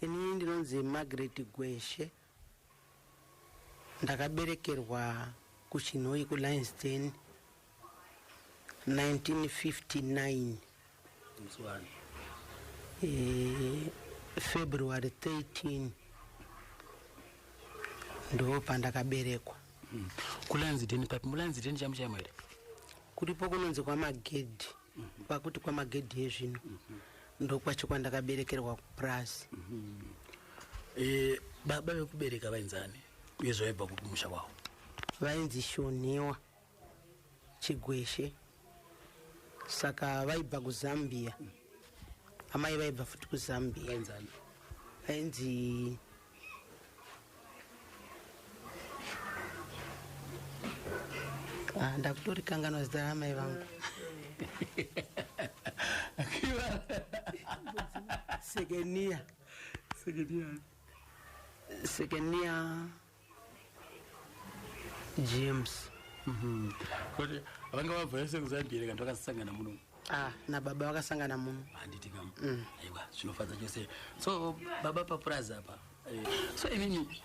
Ini ndinonzi Margaret Gweshe. Ndakaberekerwa kuChinoi kuLionsden 1959. February 13 ndo pandakaberekwa. kuLionsden papi muLionsden chamuchaimo here Kuripo kunonzi kwaMagedhi. Pakuti kwaMagedhi yezvino ndo kwacho kwandakaberekerwa kuPrasi. baba vekubereka vainzani uye zvaibva kupi musha wavo? Vainzi Shoniwa Chigweshe. Saka vaibva kuZambia. Amai vaibva futi kuZambia. Vainzani? Vainzi ndakutori kanganwa zita ramai vangu. Sekenia James. Kuti vanga vabva vese kuZambia kanti vakasangana muno? Na baba vakasangana muno. Handiti kam. Aiwa, zvinofadza chose. So baba paPrazi apa. So imini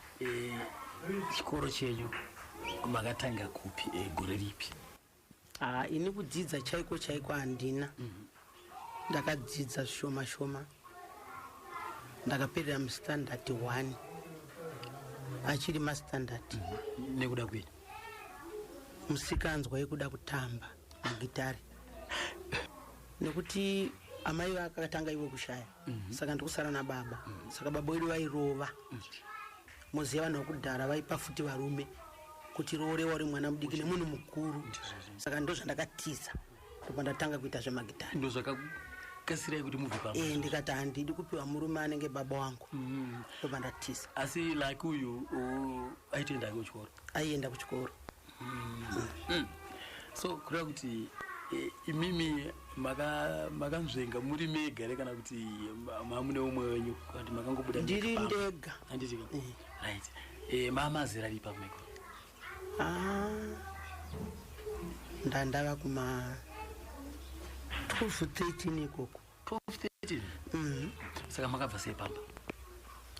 chikoro chenyu makatanga kupi gore ripi? Ini kudzidza chaiko handina. Ndakadzidza shoma. Ndakaperera mustandard 1. Achiri mastandard. Nekuda kwini? Musikanzwa yekuda kutamba mugitari. Nekuti amai vakatanga iwe kushaya. Saka ndikusara nababa. Saka baba wedu vairova. Muziva vanhu vekudhara vaipa futi varume kuti rooreva uri mwana mudiki nemunhu mukuru. Saka ndo zvandakatiza ndopandatanga kuita zvemagitari. Ndo zvakakasirai kuti mubve pamwe? Ndikati handidi kupiwa murume anenge baba wangu. Ndopandatiza. Asi like uyu aitoenda kuchikoro? Aienda kuchikoro. So kureva kuti imimi makanzvenga muri mega here kana kuti mamune umwe wenyu kuti makangobuda? Ndiri ndega. Handiti ka? Right. Mamazera ripa kumeko? Ndandava kuma 12-13 ikoko. 12-13? Saka makabva sei pamba?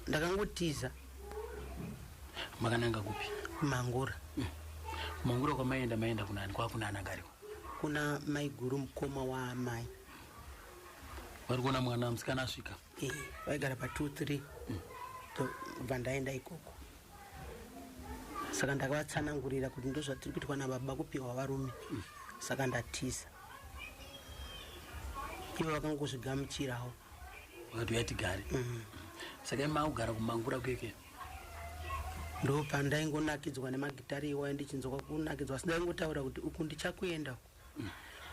Ndakangotiza. Makananga kupi? Mangura. Mangura kwamaenda kunani? Kwakuna ananga ariko? Kuna maiguru mukoma waamai. Vari kuona mwana musikana asvika? Vaigara pa2-3 bva ndaenda ikoko. Saka ndakavatsanangurira kuti ndo zvatiri kuitwa nababa kupiwa varume. Saka ndatiza. Ivo vakangozvigamuchirawo. Vakati uyatigare? Saka maugara kumangura kweke? Ndo pandaingonakidzwa nemagitari iwayo ndichinzwa kunakidzwa. Asi ndaingotaura kuti uku ndichakuenda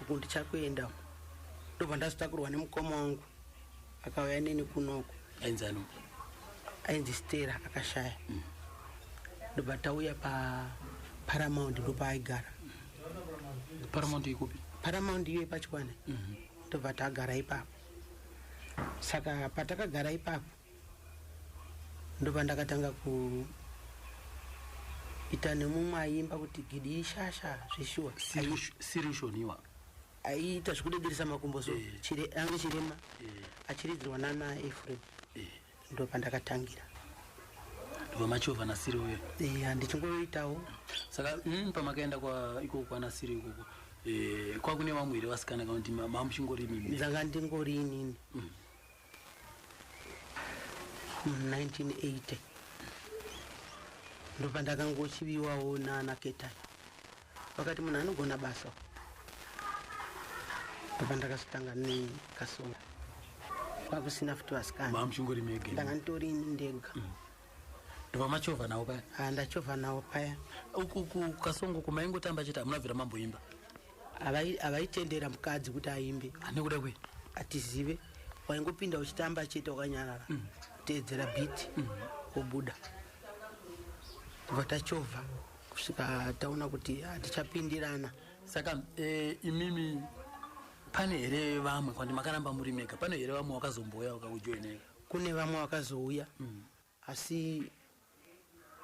uku ndichakuenda. Ndo pandazitakurwa nemukoma wangu akauya neni kunoko. Ainzani? Ainzi Stera akashaya. Ndo patauya paParamount ndo paaigara. Paramount ikupi? Paramount iyo pachikwane. Ndo patagara ipapo. Saka patakagara ipapo ndo pandakatanga kuita nemumwe aimba kuti gidi ishasha zvishuwa. Sirishoniwa aiita zvekudederesa makumbo so ange Chirema achiridzirwa nana Ephraim. Ndo pandakatangira. Vamachovha naSiri uye? Ndichingoitawo. Saka pamakaenda ikoko kwaNasiri ikoko kwakune vamwe here vasikana kana kuti mamuchingori inini? Dzanga ndingori inini. 1980 ndo pandakangochiviwawo nana Ketai. Vakati munhu anogona basa. Ndo pandakazotanga neKasongo. Kwakusina futi vasikana. Mamuchingori mega? Ndanga nditori ini ndega. Ndovamachovha nawo paya? Ndachovha nawo paya. Uku Kasongo kumaingotamba chete hamuna bvira mamboimba? Avaitendera mukadzi kuti aimbe. Nekuda kwei? Atizive. Waingopinda uchitamba chete wakanyarara. Kuteedzera beat wobuda. Vatachovha kusvika taona kuti hatichapindirana. Saka imimi pane here vamwe kwandi makaramba muri mega? Pane here vamwe wakazomboya wakakujoineka? Kune vamwe wakazouya. Asi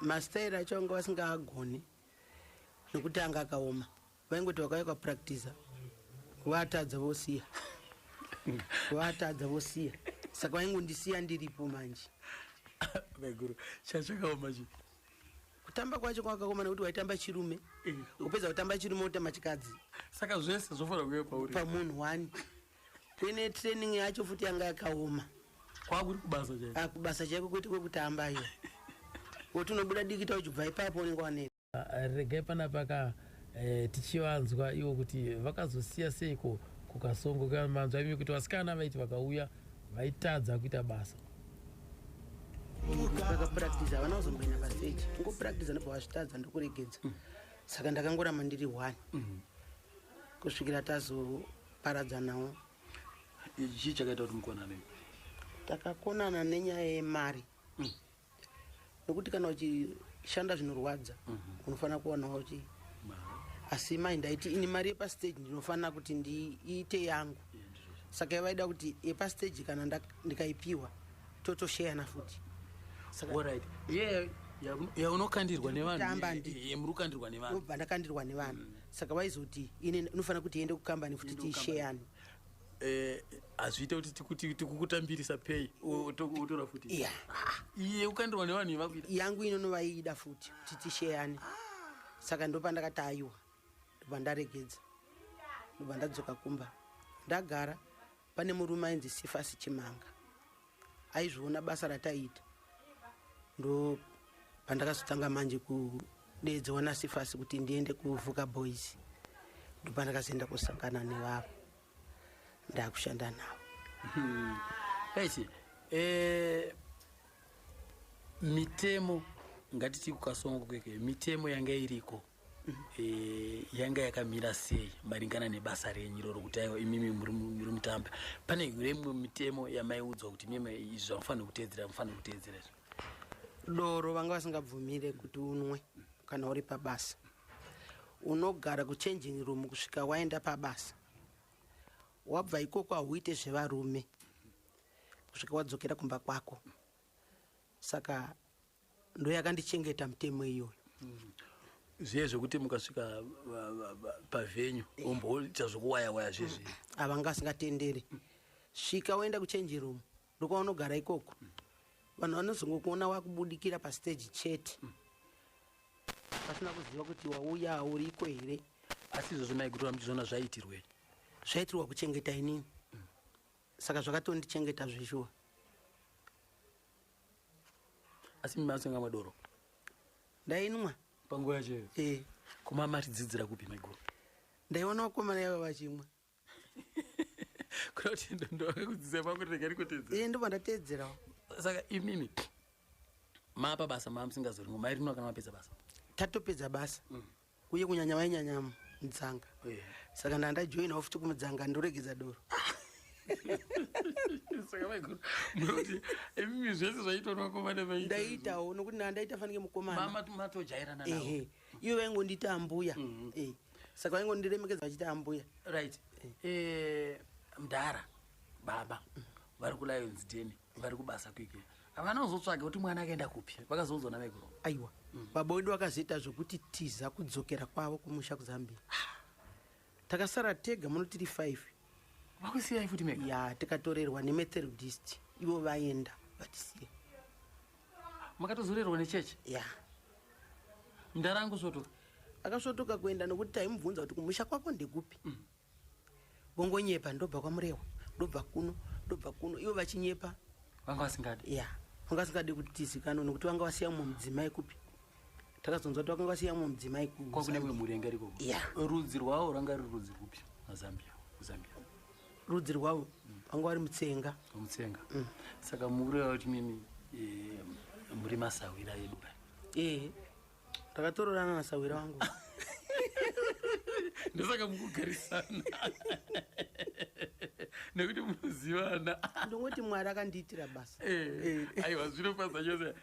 mastairi acho vanga vasingagoni nekuti anga akaoma. Vaingoti vakauya kwapractiza vatadza vosiya. saka vaingondisiya ndiripo manje. Maiguru chachakaoma chi Kutamba kwacho kwakaoma nekuti waitamba chirume kupedza kutamba chirume utamba chikadzi saka zvese zvofanira kuve pauri pamunhu wani. Kuine training yacho futi yanga yakaoma. kwakuri kubasa chaiko Kubasa chaiko kwete kwekutamba iyo. Kuti unobuda dikita uchibva ipapo unenge waneta. Regai panapa tichivanzwa ivo kuti vakazosiya seiko kukasongo kamanzwa imi kuti vasikana vaiti vakauya vaitadza kuita basa. Vakapractice havana kuzomboenda paseji. Kungopractice ndobva vazvitadza ndokuregedza. Saka ndakangoramba ndiri 1 kusvikira tazoparadza nawo. chii chakaita kuti mukonane? Takakonana nenyaya yemari. Nokuti kana uchishanda zvinorwadza unofanira kuwanawo kuti asi mai ndaiti ini mari yepastage ndinofanira kuti ndiite yangu. Saka vaida kuti yepastage kana ndikaipiwa totosheyana futi. Alright. Yaunokandirwa nevanhu yemurukandirwa nevanhu Ndobva ndakandirwa nevanhu. Saka vaizoti ine unofanira kuti ende kukambani futi tisheyane. Hazviita kuti tikukutambirisa pay utora futi Yeah. iye ukandirwa nevanhu vakuita Yangu inovaida futi kuti tisheyane. Saka ndopandakati aiwa ndobva ndaregedza ndobva ndadzoka kumba. Ndagara pane murume ainzi Sifasi Chimanga aizviona basa rataiita ndo pandakazotanga manje kudedzewa naSifasi kuti ndiende kuVuka Boys. Ndo pandakazoenda kusangana nevavo ndakushanda navo. Aisi mitemo ngatiti kukasongo kweke mitemo yanga iriko yanga yakamira sei maringana nebasa renyu iroro kuti aiwa imimi muri mutambe pane imwe mitemo yamaiudzwa kuti mimi izvi zvamufanira kuteedzera Doro vanga vasingabvumire kuti unwe kana uri pabasa. Unogara kuchanging room kusvika waenda pabasa. Wabva ikoko hauite zvevarume kusvika wadzokera kumba kwako. Saka ndo yakandichengeta mitemo iyoyo. zviye zvekuti mukasvika pavhenyu omboita zvokuwaya-waya zvezve Avanga asingatendere. Svika waenda kuchanging room ndokwaunogara ikoko. Vanhu vanozongokuona wakubudikira pastage chete. Pasina kuziva kuti wauya hauriko here. asi izvozvo maigurura muchizoona zvaitirwe Zvaitirwa kuchengeta inini. Saka zvakatondichengeta zveshuwa. asi mimasenga madoro Ndainwa. panguva yacho koma matidzidzira kupi maiguru Ndaiona vakomana yavo vachimwa. kuda kuti ndovakakudzidzira pangu rega rikutedzera Ndobva ndateedzerawo. saka imimi mapa basa mamusingazorimwo mairinwa kana mapedza basa Tatopedza basa. Uye kunyanya vainyanya mudzanga. Saka ndandajoinawo futi kumudzanga ndoregedza doro. saka maiguru munoti imimi zvese zvaitwa nevakomana Ndaitawo nokuti ndandaita fanike mukomana. matojairana navo Ivo vaingondiita ambuya. Saka vaingondiremekedza vachita ambuya. right mudhara baba vari kulions den vari kubasa kwike havana kuzotsvaga kuti mwana akaenda kupi vakazoudzwa namaiguru Aiwa. Baba wedu vakazoita zvokuti tiza kudzokera kwavo kumusha kuZambia. Takasara tega munotiri 5. vakusiyai futi mega Ya tikatorerwa nemethodist. Ivo vaenda vatisiya. makatozorerwa nechechi Ya. mudhara angosvotoka Akasvotoka kuenda nokuti taimubvunza kuti kumusha kwako ndekupi. Vongonyepa ndobva kwaMurewa, ndobva kuno, ivo vachinyepa. vanga vasingadi Ya. Vanga vasingadi kuti tizikanwe nokuti vanga vasiya mumwe mudzimai kupi. Takazonzwa kuti vakanga vasiya mumwe mudzimai ku. kwakune mwe mhuri yanga iriko Ya. rudzi rwavo ranga ruri rudzi rupi mazambia Rudzi rwavo vanga vari Mutsenga. mutsenga saka mukureva kuti mimi muri masawira edu kai Takatororana nasawira wangu. ndosaka mukugarisana nekuti munozivana Ndongoti Mwari akandiitira basa. aiwa zvinofadza chose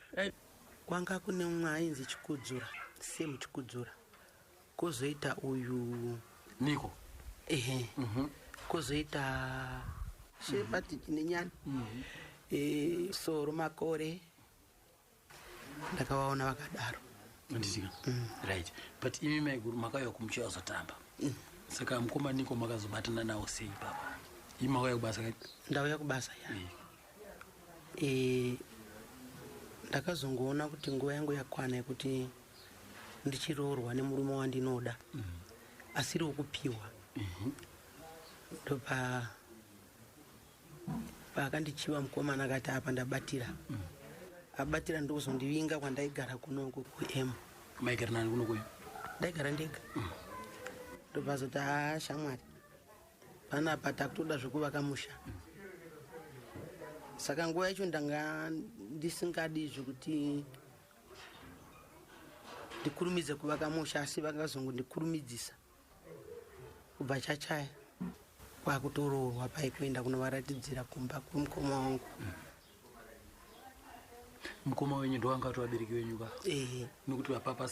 Kwanga kune mumwe ainzi Chikudzura, Semu Chikudzura. Kozoita uyu niko kozoita Shepati Chinenyani. Soro Makore. Ndakavaona vakadaro. nditika right but imi maiguru makauya kumuchi azotamba saka mukoma niko makazobatana nawo sei papa imi makauya kubasa kai Ndauya kubasa ya. ndakazongoona kuti nguva yangu yakwana yekuti ndichiroorwa nemurume wandinoda asiri wokupiwa ndo paakandichiva mukomana akati apa ndabatira abatira ndokuzondivinga kwandaigara kunoku kuM. maigara nani kuno kuyo? Ndaigara ndega ndo pazoti shamwari panapa takutoda zvekuvaka musha. Saka nguva yacho ndanga ndisingadi zvekuti ndikurumidze kuvaka musha, asi vakazongondikurumidza kubva chachaya kwakutoroorwa pai kuenda kunovaratidzira kumba kwemukoma wangu. Mukoma wenyu ndo wanga vabereki venyu ka? Nokuti papa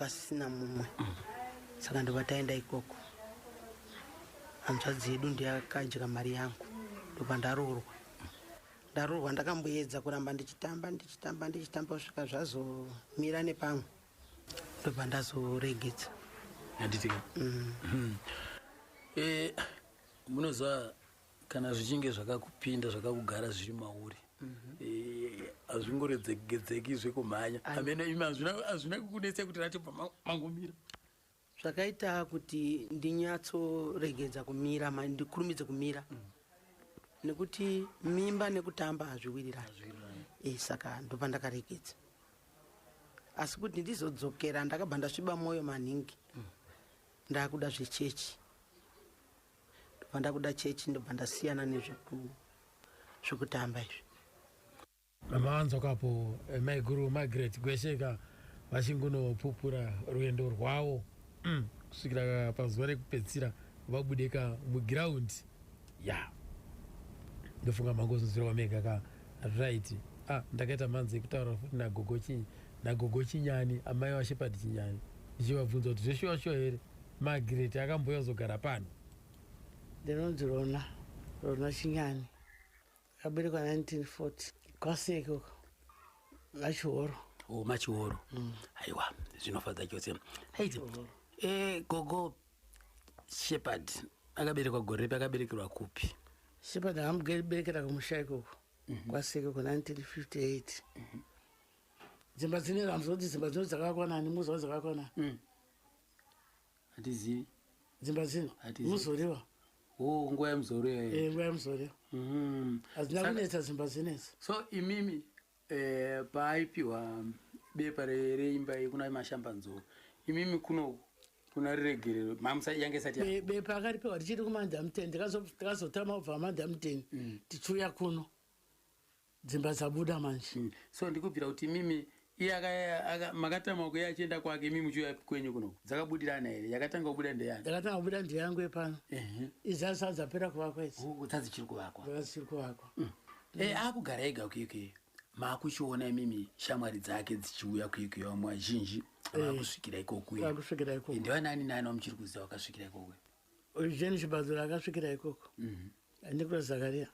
sisina mumwe. Saka ndo vataenda ikoko. Hanzvadzi yedu ndiyakadya mari yangu ndobva ndaroorwa ndakamboedza kuramba ndichitamba kusvika zvazomira nepamwe ndobva ndazoregedza. Handitika. Munoziva kana zvichinge zvakakupinda zvakakugara zviri mauri hazvingoredzeki zvekumhanya amene imi hazvina kukunetsa kuti ratibva mangomira. Zvakaita kuti ndinyatsoregedza kumira ndikurumidze kumira nekuti mimba nekutamba hazviwirirani. Saka ndobva ndakaregedza, asi kuti ndizodzokera ndakabva ndasviba mwoyo maningi ndakuda zvechechi. Ndobva ndakuda chechi ndobva ndasiyana nezvekutamba izvi. Mama vanzokapo maiguru Margaret Gwesheka vachingunopupura rwendo rwavo kusvikira pazuva rekupedzisira vabudeka mugiraundi. Ndofunga mangozonzirwa mega ka right. Ndakaita manzi ekutaura futi nagogo Chinyani, amai vaShepherd Chinyani, ndichivabvunza kuti zveshuwa shuwa here Margaret akambozogara pano? Ndinonzi Rona Chinyani, akaberekwa 1940 kwaseko Machioro. Machioro. Aiwa, zvinofadza chose. Gogo Shepherd akaberekwa gore ripi, akaberekerwa kupi? Shepherd akamuberekera kumusha ikoko kwaseko ku1958. Dzimba dzine ramuzoti dzimba dzino dzakakwana nemuzo dzakakwana. Hatizivi. Dzimba dzino muzoriwa. Nguva yemuzoriwa. Nguva yemuzoriwa. Hazina kunetsa dzimba dzinedzi. So imimi paaipiwa bepa reimba kuna mashambanzo imimi kuna riregerero mamusa yange sati bepa akaripiwa tichiri kuMandam 10 tikazotama kubva Mandam 10 tichiuya kuno dzimba dzabuda manje. So ndikubvira kuti mimi iye makatama kuye achienda kwake mimi muchiuya kwenyu kuno dzakabudirana here? Yakatanga kubuda ndeyani? Yakatanga kubuda ndeyangu yepano. Izasa dzapera kuvakwa idzi. Dzichiri kuvakwa. Dzichiri kuvakwa. Akugara ega ukeke makuchiona mimi shamwari dzake dzichiuya kuikeyo mwazhinji vakusvikira ikoko. Vakusvikira ikoko. Ndevanani muchiri kuziva vakasvikira ikoko? Eugene Chibadzura akasvikira ikoko. Nicholas Zakaria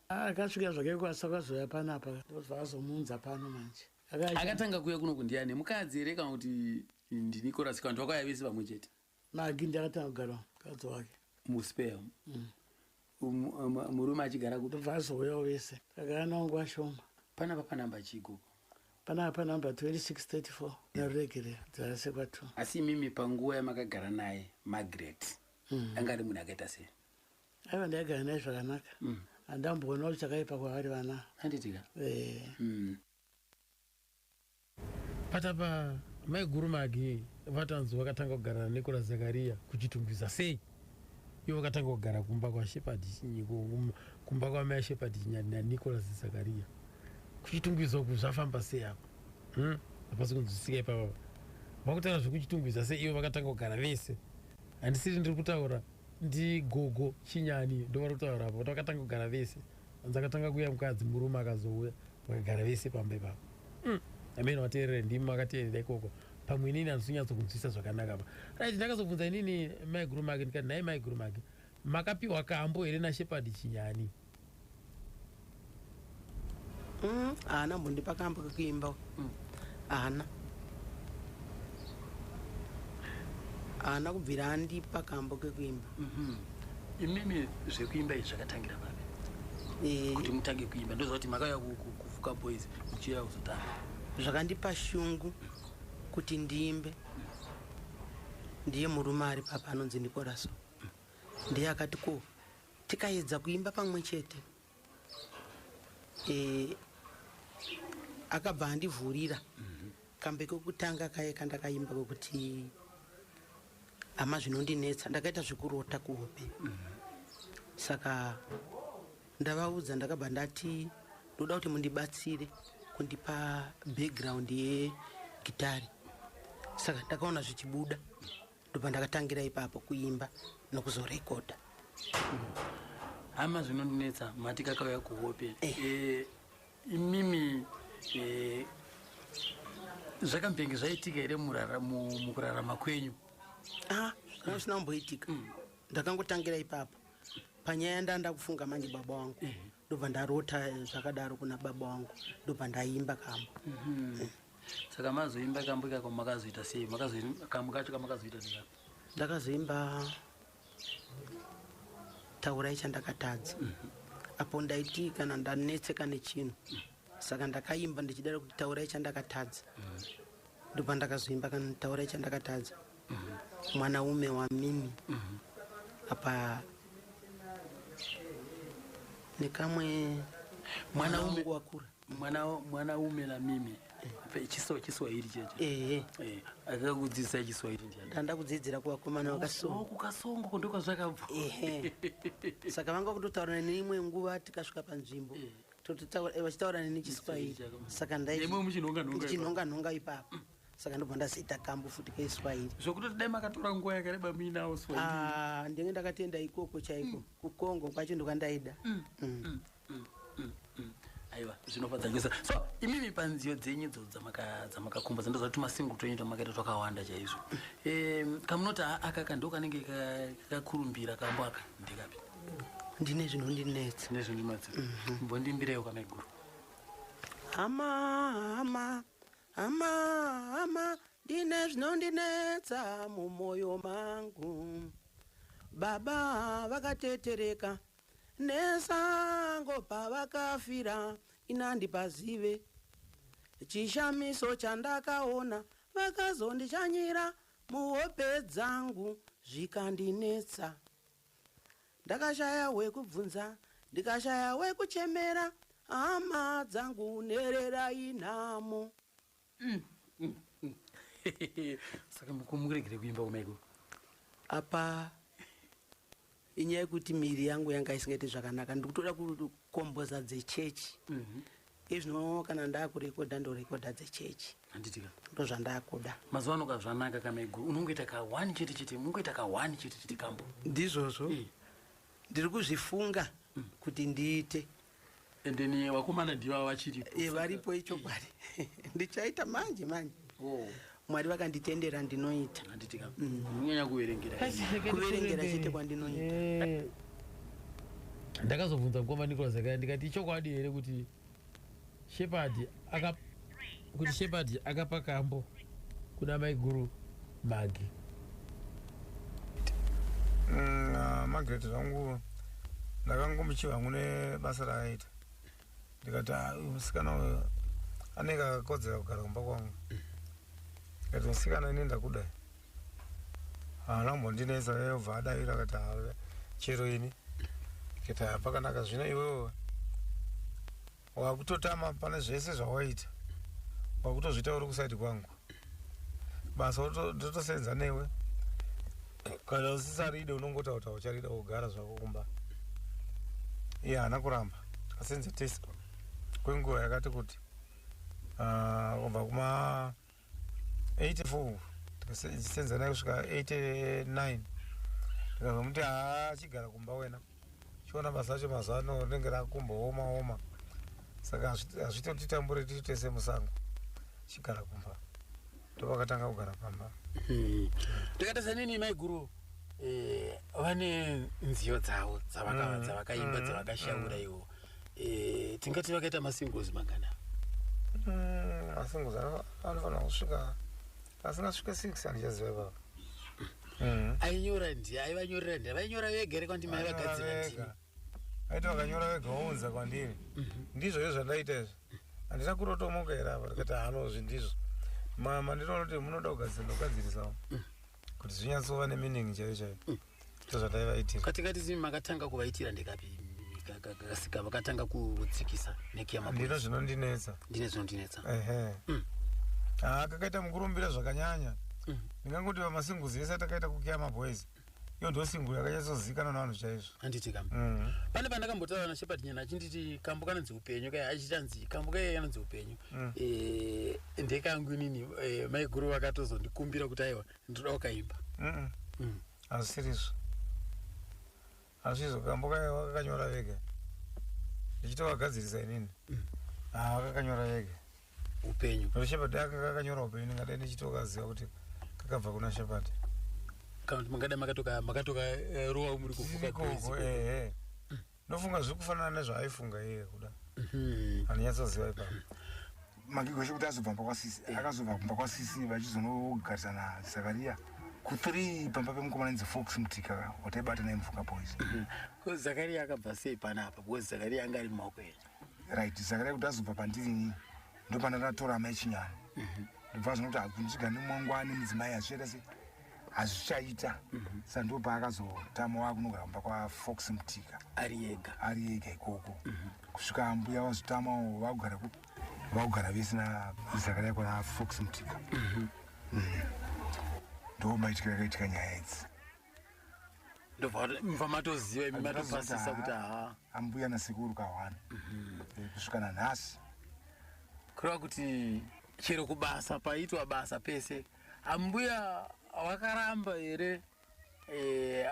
akasvika zvake kwasakazoya panapa ndozvakazomunza pano manje. Akatanga kuya kuno kundiani mukadzi here kana kuti ndiNicholas kana wakaya vese pamwe chete? Magi ndakatanga kugara mukadzi wake muspare. Murume achigara kuti vazoya vese kakana wangu ashoma. Panapa panamba chiko panapa namba 2634 naregere dzasekwa 2. Asi mimi panguva yamakagara naye Margaret anga ari munhu akaita sei? Aiva ndaigara naye zvakanaka. Handamboona kuti chakaipa kwavari vana. Handitika. Patapa maiguru Magi vatanzi vakatanga kugara naNicholas Zakaria kuchitumbisa sei? Ivo vakatanga kugara kumba kwaShepherd Chinyiko, kumba kwamai Shepherd Chinyani naNicholas Zakaria. Kuchitumbisa uku zvafamba sei apo? Hapasi kunzwisika ipapa. Vakutaura zvekuchitumbisa sei ivo vakatanga kugara vese? Handisiri ndiri kutaura ndigogo Chinyani ndo vari kutaura apo. Vakatanga kugara vese. Hanzi akatanga kuuya mukadzi murume akazouya vakagara vese pamba ipapo. Amene vateerera ndimi makateerera ikoko. Pamwe inini handisonyatsokunzwisa zvakanaka apa. Right, ndakazobvunza inini maiguru Magi ndikati naye maiguru Magi makapiwa kambo here naShepherd Chinyani? Haana mbondipa kambo kekuimba. Haana kubvira andipa kambo kekuimba. Imimi zvekuimba izvi zvakatangira papi? kuti mutange kuimba ndoziva kuti makauya kufuka boys muchiuya kuzotanga zvakandipa shungu kuti ndiimbe ndiye murume ari papa anonzi Nicolas ndiye akati ko tikaedza kuimba pamwe chete akabva andivhurira kambe kokutanga kaye kandakaimba kokuti ama zvinondinetsa ndakaita zvekurota kuhope saka ndavaudza ndakabva ndati ndoda kuti mundibatsire kundipa background yegitari saka ndakaona zvichibuda ndobva ndakatangira ipapo kuimba nokuzorekodha hama zvinondinetsa mati kakauya kuhope imimi zvakambenge zvaitika here mukurarama kwenyu zvanga zvisina kumboitika ndakangotangira ipapo panyaya ndanda kufunga manje baba wangu ndobva ndarota zvakadaro kuna baba wangu ndobva ndaimba kambo saka mazoimba kambo ikako makazoita sei kambo kacho kamakazoita ndikapa ndakazoimba taurai chandakatadza apo ndaiti kana ndanetseka nechinhu saka ndakaimba ndichidaro kuti taurai chandakatadza ndobva ndakazoimba kana taurai chandakatadza mwanaume wa mimi apa nekamwe mwanaume wakura mwanaume na mimi Chiswahili cheche akakudzidzisa Chiswahili ndiani ndandakudzidzira kuvakomana vakasongo kukasongo ndiko zvakabva saka vanga kutotaura neimwe nguva tikasvika panzvimbo vachitaura neni Chiswahili saka ndichinhonga ipapo saka ndobva ndazoita kambo futi keSwahili zvokutoti dai makatora nguva yakareba muinawo Swahili ndenge ndakatenda ikoko chaiko kukongo kwacho ndokandaida aiwa zvinofadzangisa so imimi panziyo dzenyu dzo dzamakakumba dzandoziva kuti masingo twenyu tamakaita twakawanda chaizvo kamunoti akaka ndo kanenge kakakurumbira kambo aka ndikapi ndine zvinondinetsa mbondimbireyo kamaiguru ama ndine zvinondinetsa mumwoyo mangu baba vakatetereka nesango pavakafira inandipazive chishamiso chandakaona vakazondichanyira muhope dzangu zvikandinetsa ndakashaya wekubvunza ndikashaya wekuchemera hama dzangu nererai nhamo saka muregerere kuimba kumaiko apa inyaya yekuti miri yangu yanga isingaiti zvakanaka ndikutoda kukomboza dzechechi izvino kana ndakurekodha ndorekodha dzechechi handitika ndo zvandakuda mazuva ano kazvanaka kamaiguru unongoita ka1 chete chete mungoita ka1 chete chete kambo ndizvozvo ndiri kuzvifunga kuti ndiite ende ni wakomana ndiva vachiripo varipo ichokwadi ndichaita manje Mwari vakanditendera ndinoita handitika unyanya kuverengera chete kwandinoita ndakazobvunza mukoma Nicolas akaya ndikati ichokwadi here kuti Shepherd akapa kambo kuna maiguru Magi Margaret zvangu ndakangomuchiva mune basa raaita ndikati musikana anenge akakodzera kugara kumba kwangu ndikati musikana ini ndakudai haanambondinetsa yobva adavira akati chero ini ndikati pakanaka zvino iwewe wakutotama pane zvese zvawaita wakutozvita uri kusaidi kwangu basa ndotosenza newe kana usisaride unongotauta ucharida kugara zvako kumba iye haana kuramba tikasenza tese kwenguva yakati kuti kubva kuma 84 tikasenza naye kusvika 89 tikazomuti achigara kumba wena chiona basa acho mazuva ano rinenge rakumbooma saka hazvitotitambure titi tese musango chigara kumba ndopakatanga kugara pamba tikatesa nini maiguru vane nziyo dzavo dzavakaimba dzavakashaura iwo tingati vakaita masingles mangana masingles anofanira kusvika asingasvike 6 andichaziva ipapa ainyorera ndiye aivanyorera ndiye vainyora vega here kwandimai vagadzira ndimi aiti wakanyora wega waunza kwandiri ndizvo izvo zvandaita izvo handina kutotomokera apa tikati hanozvi ndizvo mama ndinoona kuti munoda kugadzirisawo kuti zvinyatsova neminingi chaiyo chaiyo ito zvandaivaitira katikati makatanga kuvaitira ndikapi kasika vakatanga kutsikisa neki ndino zvinondinetsa ehe kakaita mukurumbira zvakanyanya ndingangoti pamasinguzi ese takaita kukiya maboys iyo ndo singu yakanyatsozivikanwa navanhu chaizvo handiti kambo pane pandakambotaura naShepherd Nyana achinditi kambo kanonzi upenyu kai achitanzi kambo kai kanonzi upenyu ndekangu inini maiguru vakatozondikumbira kuti aiwa ndoda kukaimba hazisirizvo hazvizvo kambo kai vakakanyora vega ndichitovagadzirisa inini vakakanyora vega upenyu Shepherd akanga akanyora upenyu ndingadai ndichitokaziva kuti kakabva kuna Shepherd kana mangada makatoka rowa muri kufuka koko nofunga zviri kufanana nezvaaifunga iye kuda handinyasoziva ipapo magigoshe kuti azobva pakwasisi akazobva kumba kwasisi vachizonogarisana Zakaria ku3 pamba pemukomana inzi Fox Mutika wataibata naye Mvunga Boys ko Zakaria akabva sei panapa because Zakaria anga ari mumaoko enyu right Zakaria kuti azobva pandiri ndopana ndatora amai Chinyana ndobva zvinoti akunzviga nemwangwani mudzimai azvichaita sei hazvichaita sandopa akazotama wakunogara kumba kwaFox Mutika ari yega ikoko kusvika ambuya wazotamawo vakugara vese naZakaria kwana Fox Mutika ndo maitika yakaitika nyaya idzi ndobva matoziva imi matopasisa kuti ambuya nasekuru kahwana kusvika nanhasi kureva kuti chero kubasa paitwa basa pese ambuya vakaramba here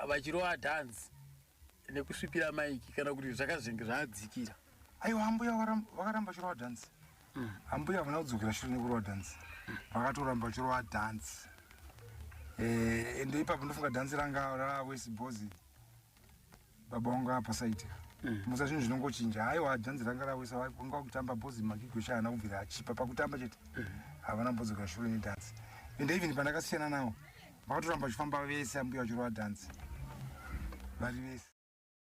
vachirova dhanzi nekusvipira maiki kana kuti zvakazvenge zvaadzikira aiwa ambuya vakaramba vachirova dhanzi ambuya havana kudzokera shure nekurova dhanzi vakatoramba vachirova dhanzi ende ipapo ndofunga dhanzi ranga raWest Boys baba vanga pasaitika musa zvinhu zvinongochinja aiwa dhanzi ranga rawesa vanga kutamba Boys magigosha haana kubvira achipa pakutamba chete havana mbodzokera shure nedhanzi ende even pandakasiyana navo vakatoramba vachifamba vese ambuya vachirova dhanzi vari vese